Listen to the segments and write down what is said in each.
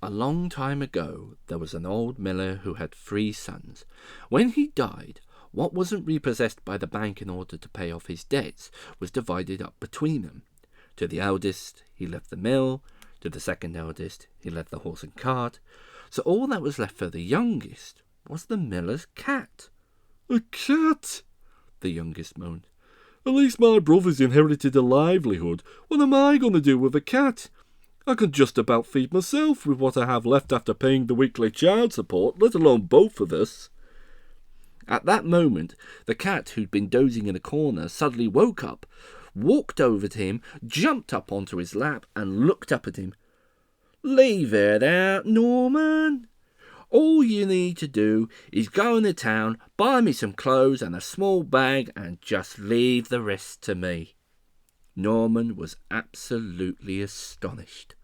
A long time ago, there was an old miller who had 3 sons. When he died, what wasn't repossessed by the bank in order to pay off his debts was divided up between them. To the eldest, he left the mill. To the second eldest, he left the horse and cart. So all that was left for the youngest was the miller's cat. "A cat!" the youngest moaned. "At least my brother's inherited a livelihood. What am I going to do with a cat? I can just about feed myself with what I have left after paying the weekly child support, let alone both of us." At that moment, the cat, who'd been dozing in a corner, suddenly woke up, walked over to him, jumped up onto his lap, and looked up at him. "Leave it out, Norman. All you need to do is go into town, buy me some clothes and a small bag, and just leave the rest to me." Norman was absolutely astonished.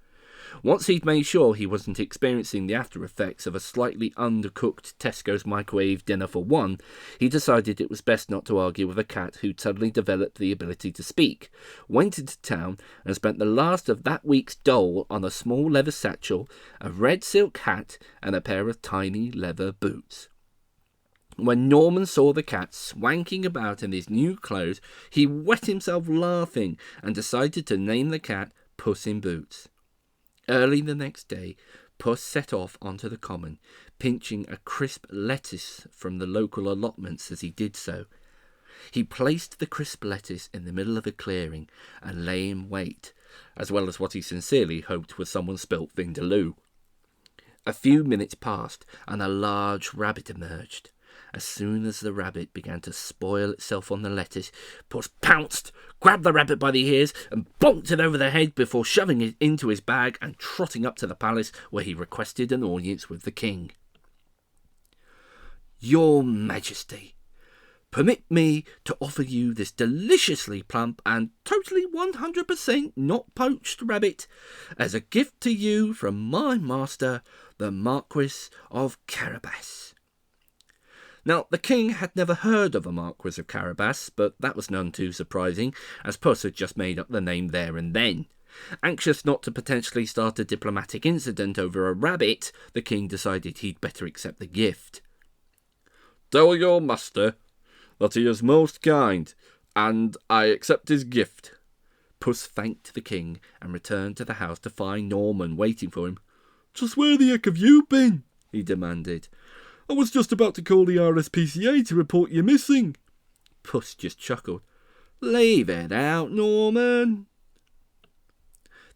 Once he'd made sure he wasn't experiencing the after effects of a slightly undercooked Tesco's microwave dinner for one, he decided it was best not to argue with a cat who'd suddenly developed the ability to speak, went into town and spent the last of that week's dole on a small leather satchel, a red silk hat, and a pair of tiny leather boots. When Norman saw the cat swanking about in his new clothes, he wet himself laughing and decided to name the cat Puss in Boots. Early the next day, Puss set off onto the common, pinching a crisp lettuce from the local allotments as he did so. He placed the crisp lettuce in the middle of a clearing and lay in wait, as well as what he sincerely hoped was someone's spilt vindaloo. A few minutes passed, and a large rabbit emerged. As soon as the rabbit began to spoil itself on the lettuce, Puss pounced, grabbed the rabbit by the ears, and bonked it over the head before shoving it into his bag and trotting up to the palace, where he requested an audience with the king. "Your Majesty, permit me to offer you this deliciously plump and totally 100% not poached rabbit as a gift to you from my master, the Marquis of Carabas." Now, the king had never heard of a Marquis of Carabas, but that was none too surprising, as Puss had just made up the name there and then. Anxious not to potentially start a diplomatic incident over a rabbit, the king decided he'd better accept the gift. "Tell your master that he is most kind, and I accept his gift." Puss thanked the king and returned to the house to find Norman waiting for him. "Just where the heck have you been?" he demanded. "I was just about to call the RSPCA to report you missing." Puss just chuckled. "Leave it out, Norman."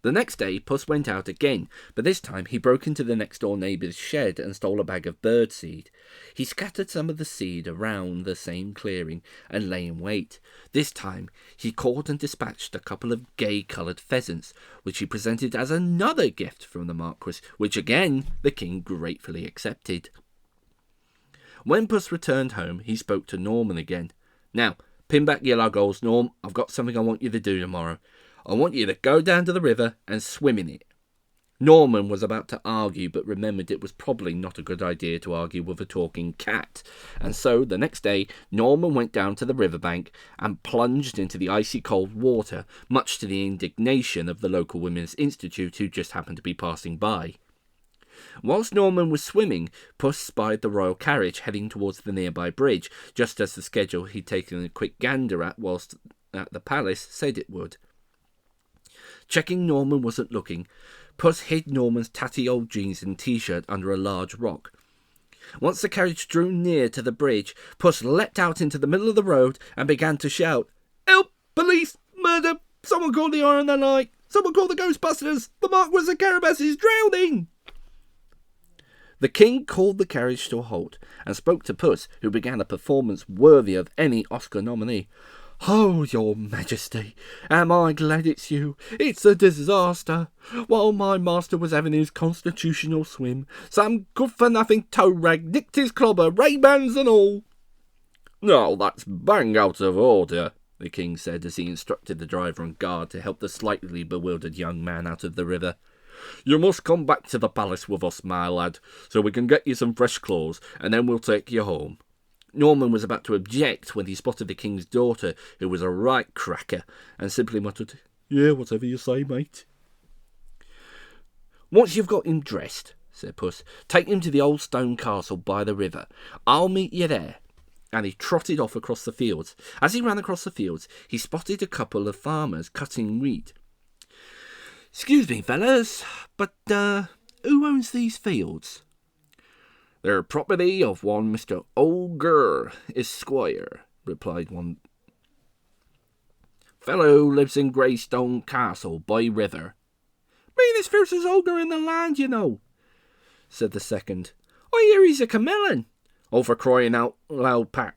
The next day, Puss went out again, but this time he broke into the next-door neighbour's shed and stole a bag of birdseed. He scattered some of the seed around the same clearing and lay in wait. This time, he caught and dispatched a couple of gay-coloured pheasants, which he presented as another gift from the Marquis, which again the king gratefully accepted. When Puss returned home, he spoke to Norman again. "Now, pin back your luggles, Norm. I've got something I want you to do tomorrow. I want you to go down to the river and swim in it." Norman was about to argue, but remembered it was probably not a good idea to argue with a talking cat. And so, the next day, Norman went down to the riverbank and plunged into the icy cold water, much to the indignation of the local Women's Institute, who just happened to be passing by. Whilst Norman was swimming, Puss spied the royal carriage heading towards the nearby bridge, just as the schedule he'd taken a quick gander at whilst at the palace said it would. Checking Norman wasn't looking, Puss hid Norman's tatty old jeans and t-shirt under a large rock. Once the carriage drew near to the bridge, Puss leapt out into the middle of the road and began to shout, "Help! Police! Murder! Someone call the Iron and Light! Someone call the Ghostbusters! The Marquis of Carabas is drowning!" The king called the carriage to a halt and spoke to Puss, who began a performance worthy of any Oscar nominee. "Oh, your Majesty, am I glad it's you. It's a disaster. While my master was having his constitutional swim, some good-for-nothing toe-rag nicked his clobber, Ray-Bans and all." "No, that's bang out of order," the king said as he instructed the driver and guard to help the slightly bewildered young man out of the river. "You must come back to the palace with us, my lad, so we can get you some fresh clothes, and then we'll take you home." Norman was about to object when he spotted the king's daughter, who was a right cracker, and simply muttered, "Yeah, whatever you say, mate." Once you've got him dressed, said Puss, take him to the old stone castle by the river. I'll meet you there. And he trotted off across the fields. As he ran across the fields, he spotted a couple of farmers cutting wheat. Excuse me, fellas, but who owns these fields? They're property of one Mr. Ogre, Esquire, replied one fellow who lives in Greystone Castle by river. Me, this fiercest ogre in the land, you know, said the second. I hear he's a chameleon. Oh, for crying out loud, Pat,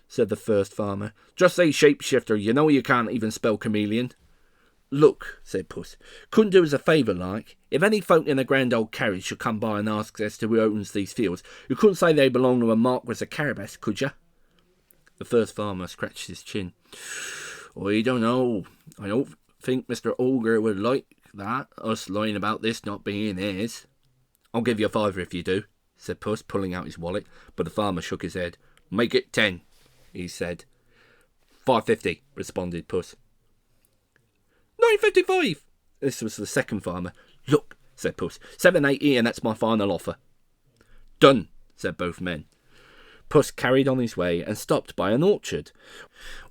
said the first farmer. Just say shapeshifter, you know you can't even spell chameleon. Look, said Puss, couldn't do us a favour like. If any folk in a grand old carriage should come by and ask as to who owns these fields, you couldn't say they belong to a Marquis of Carabas, could you? The first farmer scratched his chin. I don't know. I don't think Mr. Ogre would like that, us lying about this not being his. I'll give you a fiver if you do, said Puss, pulling out his wallet, but the farmer shook his head. Make it 10, he said. 5.50, responded Puss. 9.55. This was the second farmer. Look, said Puss, 7.80 and that's my final offer. Done, said both men. Puss carried on his way and stopped by an orchard.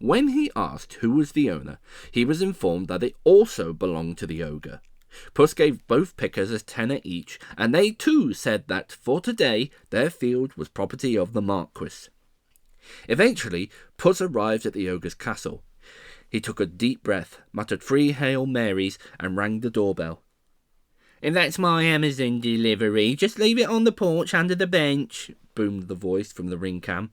When he asked who was the owner, he was informed that it also belonged to the ogre. Puss gave both pickers a tenner each, and they too said that for today their field was property of the Marquis. Eventually, Puss arrived at the ogre's castle. He took a deep breath, muttered 3 Hail Marys, and rang the doorbell. If that's my Amazon delivery, just leave it on the porch under the bench, boomed the voice from the ring cam.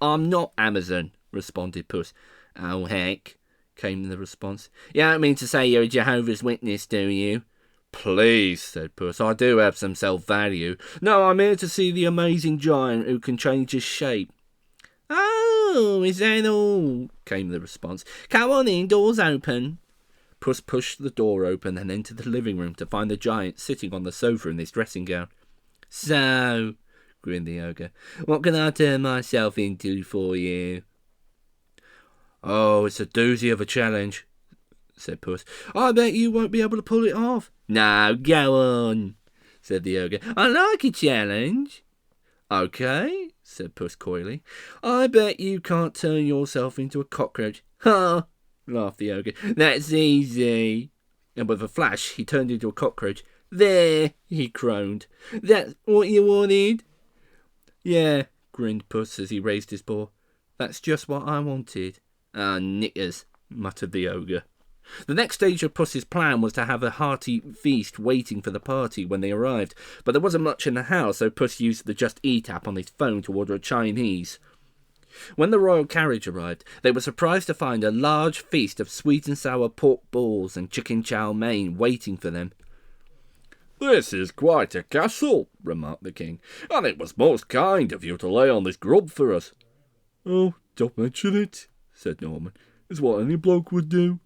I'm not Amazon, responded Puss. Oh, heck, came the response. You don't mean to say you're a Jehovah's Witness, do you? Please, said Puss, I do have some self-value. No, I'm here to see the amazing giant who can change his shape. Oh, is that all? Came the response. Come on in, door's open. Puss pushed the door open and entered the living room to find the giant sitting on the sofa in his dressing gown. So, grinned the ogre, what can I turn myself into for you? Oh, it's a doozy of a challenge, said Puss. I bet you won't be able to pull it off. No, go on, said the ogre. I like a challenge. Okay, said Puss coyly. I bet you can't turn yourself into a cockroach. Ha! Laughed the ogre. That's easy. And with a flash, he turned into a cockroach. There, he groaned. That's what you wanted? Yeah, grinned Puss as he raised his paw. That's just what I wanted. Ah, knickers, muttered the ogre. The next stage of Puss's plan was to have a hearty feast waiting for the party when they arrived, but there wasn't much in the house, so Puss used the Just Eat app on his phone to order a Chinese. When the royal carriage arrived, they were surprised to find a large feast of sweet and sour pork balls and chicken chow mein waiting for them. This is quite a castle, remarked the king, and it was most kind of you to lay on this grub for us. Oh, don't mention it, said Norman. It's what any bloke would do.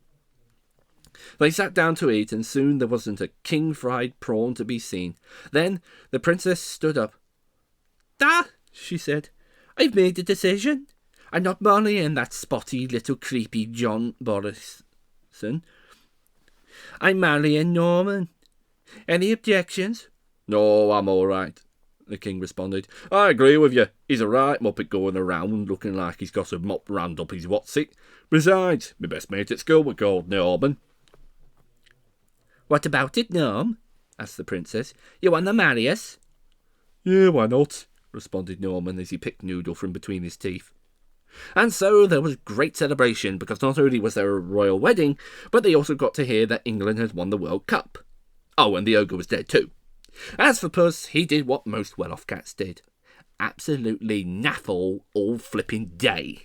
They sat down to eat, and soon there wasn't a king-fried prawn to be seen. Then the princess stood up. She said. I've made a decision. I'm not marrying that spotty little creepy John Morrison. I'm marrying Norman. Any objections? No, I'm all right, the king responded. I agree with you. He's a right muppet going around looking like he's got a mop round up his what's-it. Besides, my best mate at school was called Norman. What about it, Norm? Asked the princess. You want to marry us? Yeah, why not? Responded Norman as he picked Noodle from between his teeth. And so there was great celebration, because not only was there a royal wedding, but they also got to hear that England had won the World Cup. Oh, and the ogre was dead too. As for Puss, he did what most well-off cats did. Absolutely naffle all flipping day.